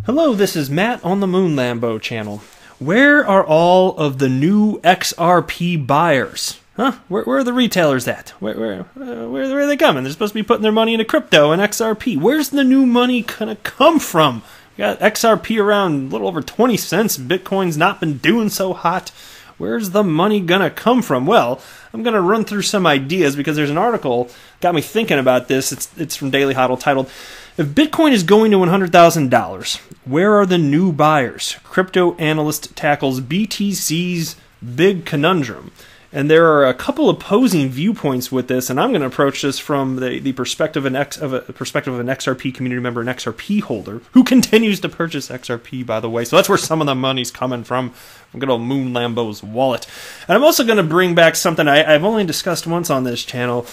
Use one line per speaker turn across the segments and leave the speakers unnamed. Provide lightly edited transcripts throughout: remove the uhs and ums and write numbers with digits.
Hello, this is Matt on the Moon Lambo channel. Where are all of the new XRP buyers? Huh? Where are the retailers at? Where are they coming? They're supposed to be putting their money into crypto and XRP. Where's the new money gonna come from? We got XRP around a little over 20 cents. Bitcoin's not been doing so hot. Where's the money gonna come from? Well, I'm gonna run through some ideas because there's an article got me thinking about this. It's from Daily Hodl titled, "If Bitcoin is going to $100,000, where are the new buyers? Crypto analyst tackles BTC's big conundrum." And there are a couple opposing viewpoints with this, and I'm going to approach this from the perspective of an XRP community member, an XRP holder, who continues to purchase XRP, by the way. So that's where some of the money's coming from good old Moon Lambo's wallet. And I'm also going to bring back something I've only discussed once on this channel,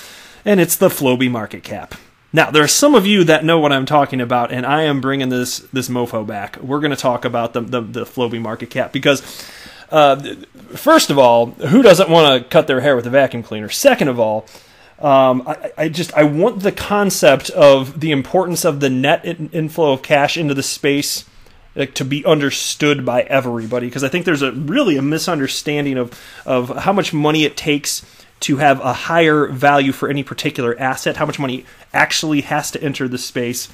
and it's the Flowbee Marketcap. Now, there are some of you that know what I'm talking about, and I am bringing this mofo back. We're going to talk about the Flowbee Marketcap because, first of all, who doesn't want to cut their hair with a vacuum cleaner? Second of all, I want the concept of the importance of the net inflow of cash into the space to be understood by everybody, because I think there's really a misunderstanding of how much money it takes to have a higher value for any particular asset, how much money actually has to enter the space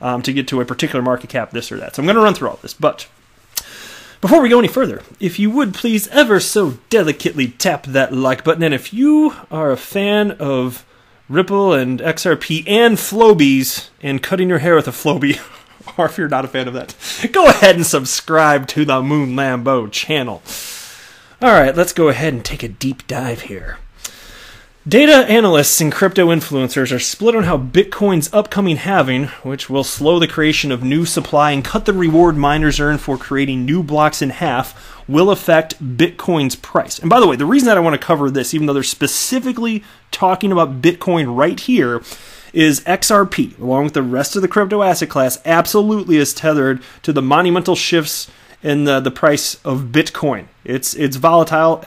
to get to a particular market cap, this or that. So I'm going to run through all this, but before we go any further, if you would please ever so delicately tap that like button, and if you are a fan of Ripple and XRP and Flowbees and cutting your hair with a Flowbee, or if you're not a fan of that, go ahead and subscribe to the Moon Lambo channel. Alright, let's go ahead and take a deep dive here. Data analysts and crypto influencers are split on how Bitcoin's upcoming halving, which will slow the creation of new supply and cut the reward miners earn for creating new blocks in half, will affect Bitcoin's price. And by the way, the reason that I want to cover this, even though they're specifically talking about Bitcoin right here, is XRP, along with the rest of the crypto asset class, absolutely is tethered to the monumental shifts in the price of Bitcoin. It's volatile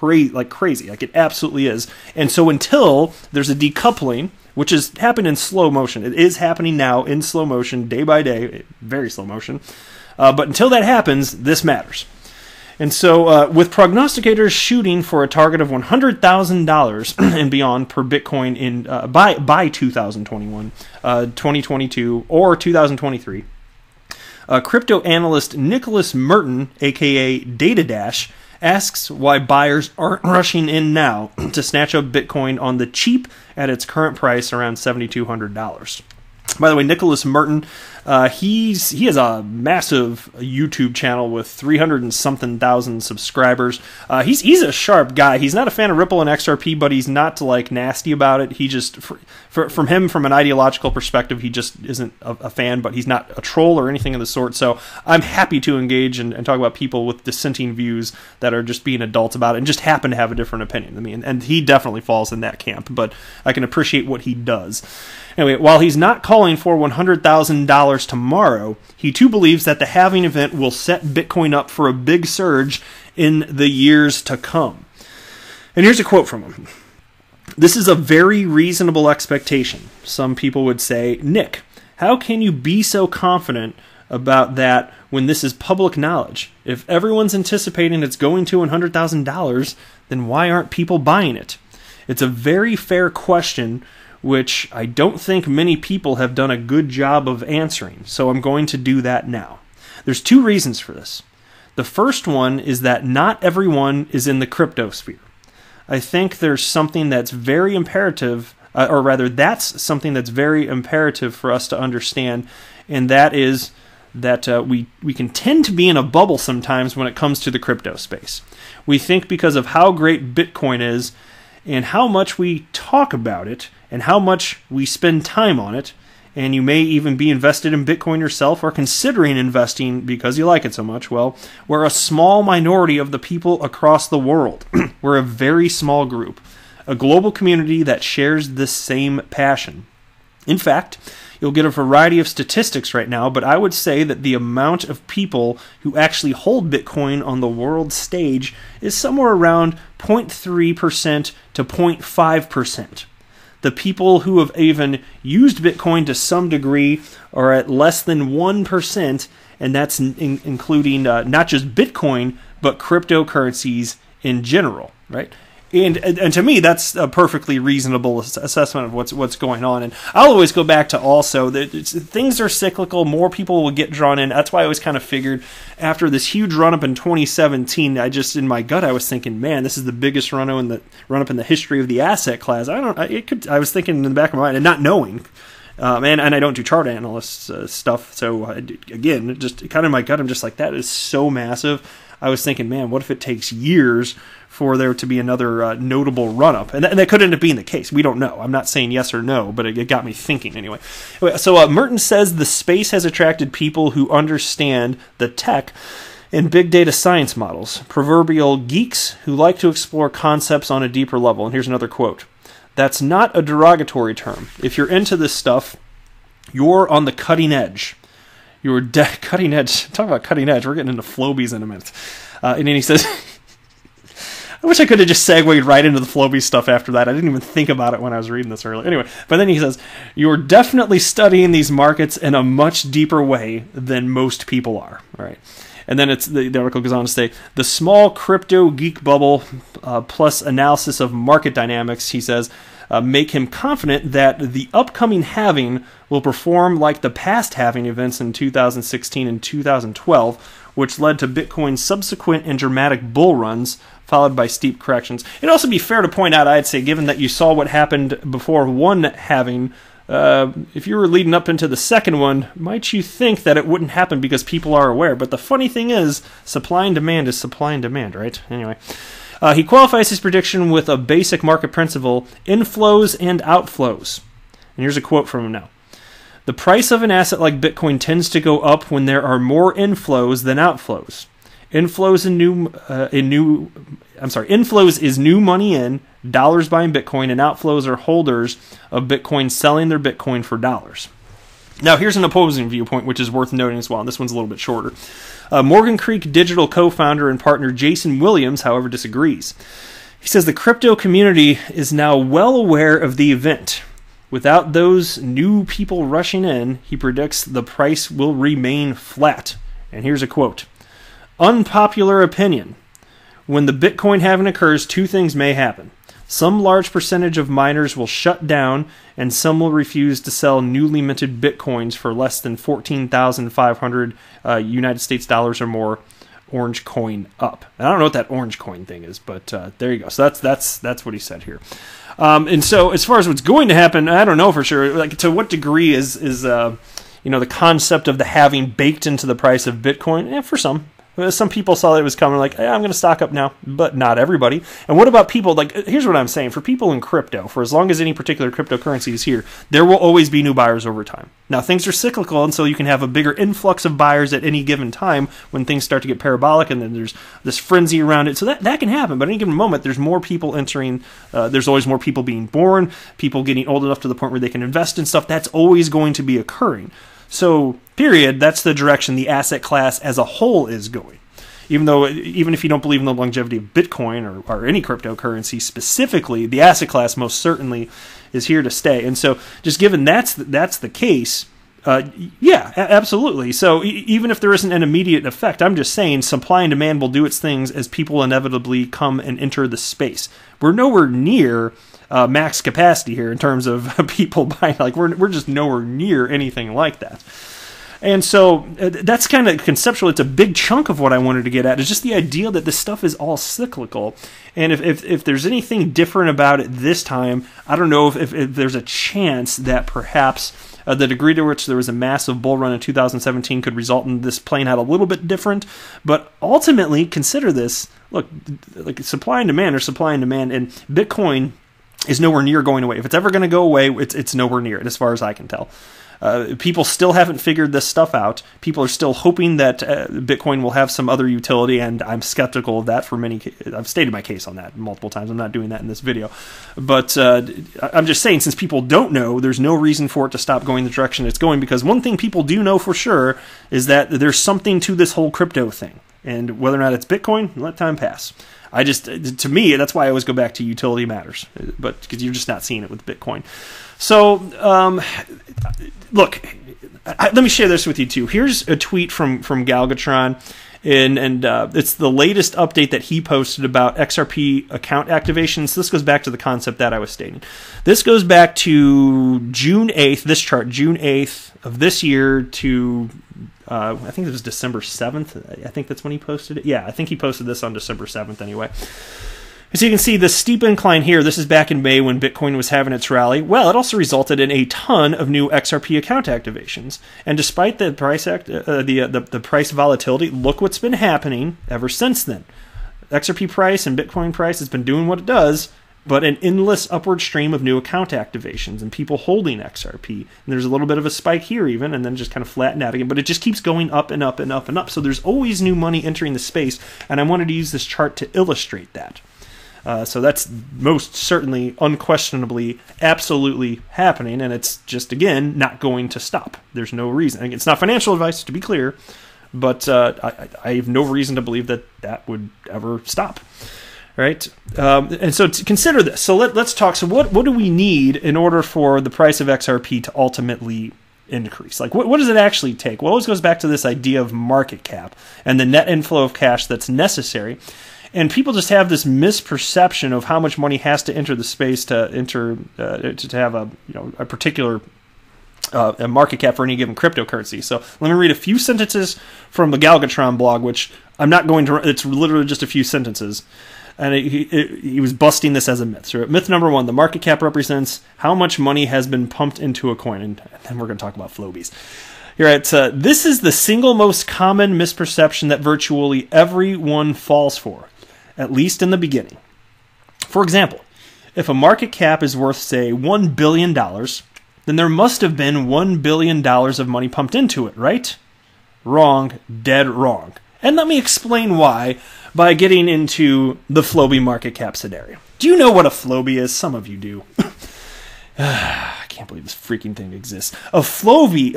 like crazy, like it absolutely is. And so until there's a decoupling, which has happened in slow motion, it is happening now in slow motion, day by day, very slow motion, but until that happens, this matters. And so with prognosticators shooting for a target of $100,000 and beyond per Bitcoin in by 2021, 2022, or 2023, crypto analyst Nicholas Merton, aka DataDash, asks why buyers aren't rushing in now to snatch up Bitcoin on the cheap at its current price around $7,200. By the way, Nicholas Merton, he has a massive YouTube channel with 300 and something thousand subscribers. He's a sharp guy. He's not a fan of Ripple and XRP, but he's not like nasty about it. He just, from an ideological perspective, he just isn't a fan, but he's not a troll or anything of the sort. So I'm happy to engage and talk about people with dissenting views that are just being adults about it and just happen to have a different opinion than me. And he definitely falls in that camp, but I can appreciate what he does. Anyway, while he's not calling for $100,000 tomorrow, he too believes that the halving event will set Bitcoin up for a big surge in the years to come. And here's a quote from him. "This is a very reasonable expectation." Some people would say, "Nick, how can you be so confident about that when this is public knowledge? If everyone's anticipating it's going to $100,000, then why aren't people buying it?" It's a very fair question, which I don't think many people have done a good job of answering, so I'm going to do that now. There's two reasons for this. The first one is that not everyone is in the crypto sphere. I think there's something that's very imperative, or rather that's something that's very imperative for us to understand, and that is that we can tend to be in a bubble sometimes when it comes to the crypto space. We think because of how great Bitcoin is and how much we talk about it and how much we spend time on it, and you may even be invested in Bitcoin yourself or considering investing because you like it so much, well, we're a small minority of the people across the world. We're a very small group, a global community that shares this same passion. In fact, you'll get a variety of statistics right now, but I would say that the amount of people who actually hold Bitcoin on the world stage is somewhere around 0.3% to 0.5%. the people who have even used Bitcoin to some degree are at less than 1%, and that's including not just Bitcoin, but cryptocurrencies in general, right? And to me, that's a perfectly reasonable assessment of what's going on. And I'll always go back to also that things are cyclical. More people will get drawn in. That's why I always kind of figured after this huge run up in 2017, in my gut I was thinking, man, this is the biggest run up in the history of the asset class. I was thinking in the back of my mind and not knowing. And I don't do chart analyst stuff. So again, just kind of in my gut, I'm just like, that is so massive. I was thinking, man, what if it takes years for there to be another notable run-up? And that could end up being the case. We don't know. I'm not saying yes or no, but it got me thinking anyway. So Merton says the space has attracted people who understand the tech and big data science models, proverbial geeks who like to explore concepts on a deeper level. And here's another quote. That's not a derogatory term. If you're into this stuff, you're on the cutting edge. You're cutting edge. Talk about cutting edge. We're getting into Flowbees in a minute. And then he says, I wish I could have just segued right into the Flowbee stuff after that. I didn't even think about it when I was reading this earlier. Anyway, but then he says, you're definitely studying these markets in a much deeper way than most people are. All right. And then the article goes on to say, the small crypto geek bubble plus analysis of market dynamics, he says, make him confident that the upcoming halving will perform like the past halving events in 2016 and 2012, which led to Bitcoin's subsequent and dramatic bull runs, followed by steep corrections. It'd also be fair to point out, I'd say, given that you saw what happened before one halving, if you were leading up into the second one, might you think that it wouldn't happen because people are aware? But the funny thing is, supply and demand is supply and demand, right? Anyway. He qualifies his prediction with a basic market principle, inflows and outflows. And here's a quote from him now. The price of an asset like Bitcoin tends to go up when there are more inflows than outflows. Inflows is new money in, dollars buying Bitcoin, and outflows are holders of Bitcoin selling their Bitcoin for dollars. Now, here's an opposing viewpoint, which is worth noting as well, and this one's a little bit shorter. Morgan Creek Digital co-founder and partner Jason Williams, however, disagrees. He says the crypto community is now well aware of the event. Without those new people rushing in, he predicts the price will remain flat. And here's a quote. Unpopular opinion. When the Bitcoin halving occurs, two things may happen. Some large percentage of miners will shut down, and some will refuse to sell newly minted Bitcoins for less than 14,500 United States dollars or more, orange coin up. And I don't know what that orange coin thing is, but there you go. So that's what he said here. And so as far as what's going to happen, I don't know for sure. Like, to what degree is the concept of the halving baked into the price of Bitcoin? For some. Some people saw that it was coming, like, I'm going to stock up now, but not everybody. And what about people, like, here's what I'm saying. For people in crypto, for as long as any particular cryptocurrency is here, there will always be new buyers over time. Now, things are cyclical, and so you can have a bigger influx of buyers at any given time when things start to get parabolic, and then there's this frenzy around it. So that can happen, but at any given moment, there's more people entering. There's always more people being born, people getting old enough to the point where they can invest in stuff. That's always going to be occurring. So, period, that's the direction the asset class as a whole is going. Even if you don't believe in the longevity of Bitcoin or any cryptocurrency specifically, the asset class most certainly is here to stay. And so, just given that's the case, yeah, absolutely. So even if there isn't an immediate effect, I'm just saying supply and demand will do its things as people inevitably come and enter the space. We're nowhere near max capacity here in terms of people buying. Like we're just nowhere near anything like that. And so that's kind of conceptual. It's a big chunk of what I wanted to get at, is just the idea that this stuff is all cyclical. And if there's anything different about it this time, I don't know if there's a chance that perhaps the degree to which there was a massive bull run in 2017 could result in this playing out a little bit different. But ultimately, consider this. Look, like supply and demand, and Bitcoin is nowhere near going away. If it's ever going to go away, it's nowhere near it, as far as I can tell. People still haven't figured this stuff out. People are still hoping that Bitcoin will have some other utility, and I'm skeptical of that for many. I've stated my case on that multiple times. I'm not doing that in this video. But I'm just saying, since people don't know, there's no reason for it to stop going the direction it's going, because one thing people do know for sure is that there's something to this whole crypto thing. And whether or not it's Bitcoin, let time pass. To me, that's why I always go back to utility matters, but because you're just not seeing it with Bitcoin. So, look, let me share this with you too. Here's a tweet from Galgatron. And it's the latest update that he posted about XRP account activations. This goes back to the concept that I was stating. This goes back to June 8th, this chart, June 8th of this year to, I think it was December 7th. I think that's when he posted it. Yeah, I think he posted this on December 7th anyway. So you can see the steep incline here. This is back in May when Bitcoin was having its rally. Well, it also resulted in a ton of new XRP account activations. And despite the price the price volatility, look what's been happening ever since then. XRP price and Bitcoin price has been doing what it does, but an endless upward stream of new account activations and people holding XRP. And there's a little bit of a spike here even, and then just kind of flattened out again. But it just keeps going up and up and up and up. So there's always new money entering the space, and I wanted to use this chart to illustrate that. So that's most certainly, unquestionably, absolutely happening, and it's just, again, not going to stop. There's no reason. It's not financial advice, to be clear, but I have no reason to believe that that would ever stop. Right? And so to consider this. So let's talk. So what do we need in order for the price of XRP to ultimately increase? Like, what does it actually take? Well, it always goes back to this idea of market cap and the net inflow of cash that's necessary. And people just have this misperception of how much money has to enter the space to have a particular a market cap for any given cryptocurrency. So let me read a few sentences from the Galgatron blog, which I'm not going to. It's literally just a few sentences, and he was busting this as a myth. So myth number 1: the market cap represents how much money has been pumped into a coin, and then we're going to talk about Flowbees. You're right. This is the single most common misperception that virtually everyone falls for, at least in the beginning. For example, if a market cap is worth, say, $1 billion, then there must have been $1 billion of money pumped into it, right? Wrong. Dead wrong. And let me explain why by getting into the Flowbee Marketcap scenario. Do you know what a Flowbee is? Some of you do. I can't believe this freaking thing exists. A Flowbee,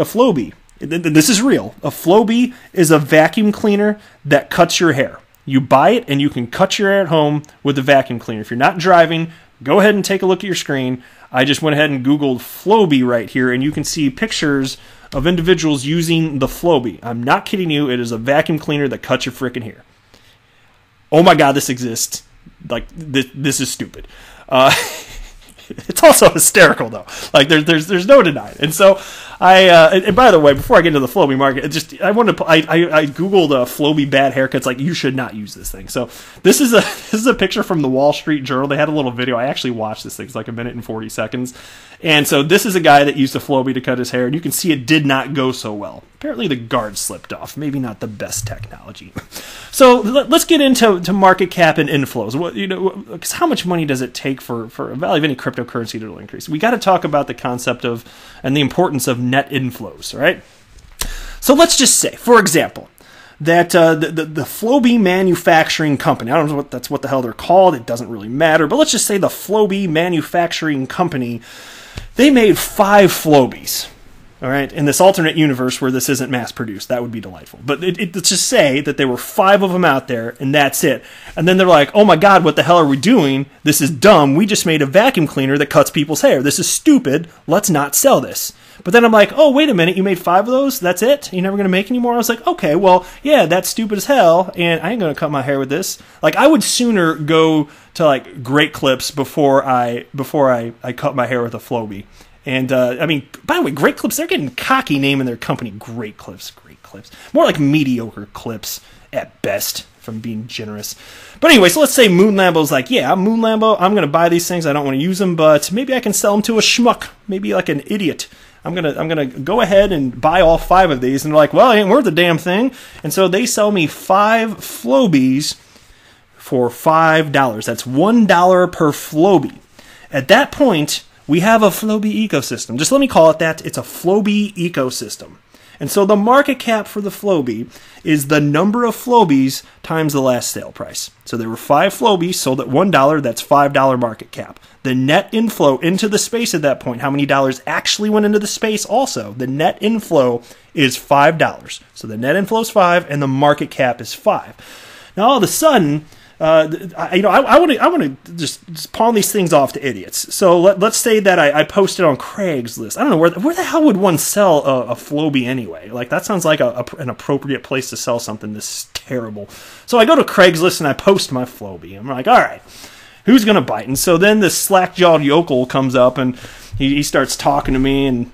this is real. A Flowbee is a vacuum cleaner that cuts your hair. You buy it, and you can cut your hair at home with a vacuum cleaner. If you're not driving, go ahead and take a look at your screen. I just went ahead and Googled Flowbee right here, and you can see pictures of individuals using the Flowbee. I'm not kidding you. It is a vacuum cleaner that cuts your freaking hair. Oh my God, this exists. Like, this is stupid. It's also hysterical, though. Like, there's no denying it. And so and by the way, before I get into the Flowbee market, I googled Flowbee bad haircuts. Like, you should not use this thing. So this is a picture from the Wall Street Journal. They had a little video. I actually watched this thing. It's like 1 minute and 40 seconds. And so this is a guy that used a Flowbee to cut his hair, and you can see it did not go so well. Apparently the guard slipped off. Maybe not the best technology. So let's get into market cap and inflows. Because how much money does it take for a value of any cryptocurrency to increase? We got to talk about the concept of and the importance of net inflows, right? So let's just say, for example, that the Flowbee Manufacturing Company, I don't know what the hell they're called, it doesn't really matter, but let's just say the Flowbee Manufacturing Company, they made 5 Flowbees. All right, in this alternate universe where this isn't mass-produced, that would be delightful. But let's just say that there were 5 of them out there, and that's it. And then they're like, oh my God, what the hell are we doing? This is dumb. We just made a vacuum cleaner that cuts people's hair. This is stupid. Let's not sell this. But then I'm like, oh, wait a minute. You made 5 of those? That's it? You're never going to make any more? I was like, okay, well, yeah, that's stupid as hell, and I ain't going to cut my hair with this. Like, I would sooner go to, like, Great Clips before I cut my hair with a Flowbee. And, I mean, by the way, Great Clips, they're getting cocky naming their company Great Clips. Great Clips. More like mediocre clips at best, if I'm being generous. But anyway, so let's say Moon Lambo's like, yeah, I'm Moon Lambo. I'm going to buy these things. I don't want to use them, but maybe I can sell them to a schmuck. Maybe like an idiot. I'm gonna go ahead and buy all 5 of these. And they're like, well, it ain't worth a damn thing. And so they sell me 5 Flowbees for $5. That's $1 per Flowbee. At that point, we have a Flowbee ecosystem. Just let me call it that. It's a Flowbee ecosystem. And so the market cap for the Flowbee is the number of Flowbees times the last sale price. So there were 5 Flowbees sold at $1. That's $5 market cap. The net inflow into the space at that point, how many dollars actually went into the space also, the net inflow is $5. So the net inflow is 5 and the market cap is 5. Now all of a sudden, I want to just pawn these things off to idiots. So let's say that I posted on Craigslist. I don't know where the hell would one sell a Flowbee anyway? Like, that sounds like an appropriate place to sell something this terrible. So I go to Craigslist and I post my Flowbee. I'm like, all right, who's gonna bite? And so then this slack-jawed yokel comes up and he starts talking to me, and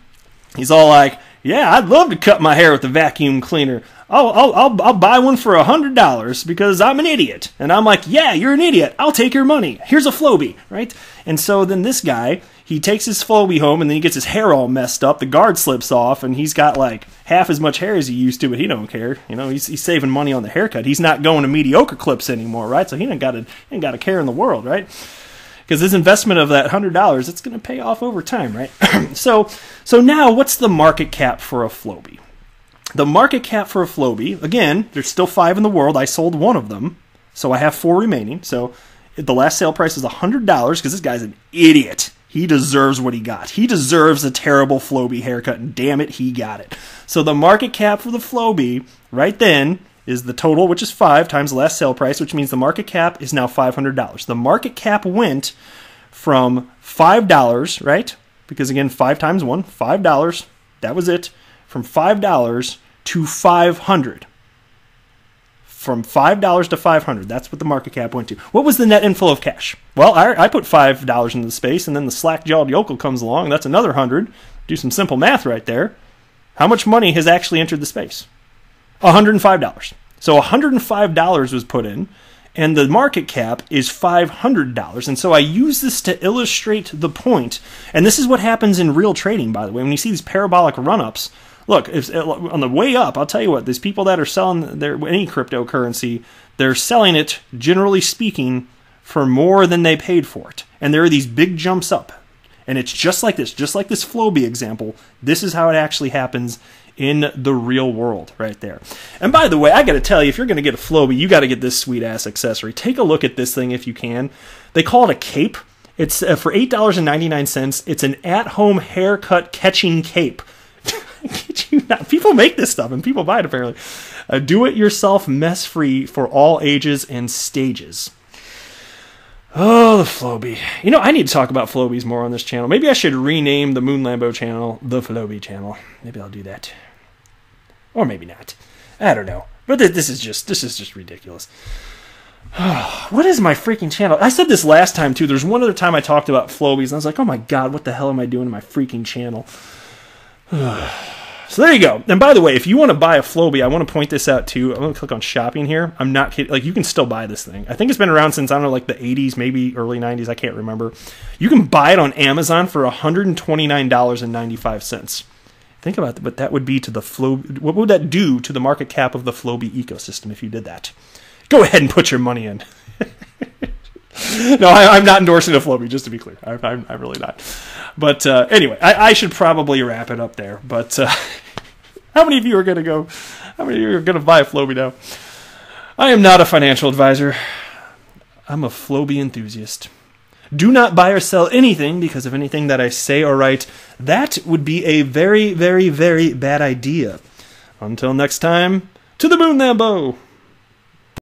he's all like, yeah, I'd love to cut my hair with a vacuum cleaner. I'll buy one for $100 because I'm an idiot. And I'm like, yeah, you're an idiot. I'll take your money. Here's a Flowbee, right? And so then this guy, he takes his Flowbee home, and then he gets his hair all messed up. The guard slips off, and he's got like half as much hair as he used to, but he don't care. You know, he's saving money on the haircut. He's not going to mediocre clips anymore, right? So he ain't got a care in the world, right? Because his investment of that $100, it's going to pay off over time, right? So now, what's the market cap for a Flowbee? The market cap for a Flowbee, again, there's still 5 in the world. I sold one of them, so I have 4 remaining. So the last sale price is $100 because this guy's an idiot. He deserves what he got. He deserves a terrible Flowbee haircut, and damn it, he got it. So the market cap for the Flowbee right then is the total, which is 5 times the last sale price, which means the market cap is now $500. The market cap went from $5, right? Because again, 5 times 1, $5. That was it. From $5 to $500. From $5 to $500. That's what the market cap went to. What was the net inflow of cash? Well, I put $5 into the space, and then the slack-jawed yokel comes along. That's another 100. Do some simple math right there. How much money has actually entered the space? $105. So $105 was put in, and the market cap is $500. And so I use this to illustrate the point. And this is what happens in real trading, by the way. When you see these parabolic run-ups, look, on the way up, I'll tell you what, these people that are selling any cryptocurrency, they're selling it, generally speaking, for more than they paid for it. And there are these big jumps up. And it's just like this Flowbee example. This is how it actually happens in the real world right there. And by the way, I got to tell you, if you're going to get a Flowbee, you got to get this sweet-ass accessory. Take a look at this thing if you can. They call it a cape. It's for $8.99. It's an at-home haircut catching cape. People make this stuff, and people buy it apparently. Do-it-yourself, mess-free for all ages and stages. Oh, the Flowbee. You know, I need to talk about Flowbees more on this channel. Maybe I should rename the Moon Lambo channel the Flowbee channel. Maybe I'll do that. Or maybe not. I don't know. But this is just ridiculous. What is my freaking channel? I said this last time, too. There's one other time I talked about Flowbees, and I was like, oh my god, what the hell am I doing to my freaking channel? So there you go. And by the way, if you want to buy a Flowbee, I want to point this out too. I'm going to click on shopping here. I'm not kidding. Like, you can still buy this thing. I think it's been around since, I don't know, like the 80s, maybe early 90s. I can't remember. You can buy it on Amazon for $129.95. Think about what that would be to the what would that do to the market cap of the Flowbee ecosystem if you did that? Go ahead and put your money in. No, I'm not endorsing a Flowbee, just to be clear. I'm really not. But anyway, I should probably wrap it up there. But how many of you are going to go? How many of you are going to buy a Flowbee now? I am not a financial advisor. I'm a Flowbee enthusiast. Do not buy or sell anything because of anything that I say or write. That would be a very, very, very bad idea. Until next time, to the Moon Lambo!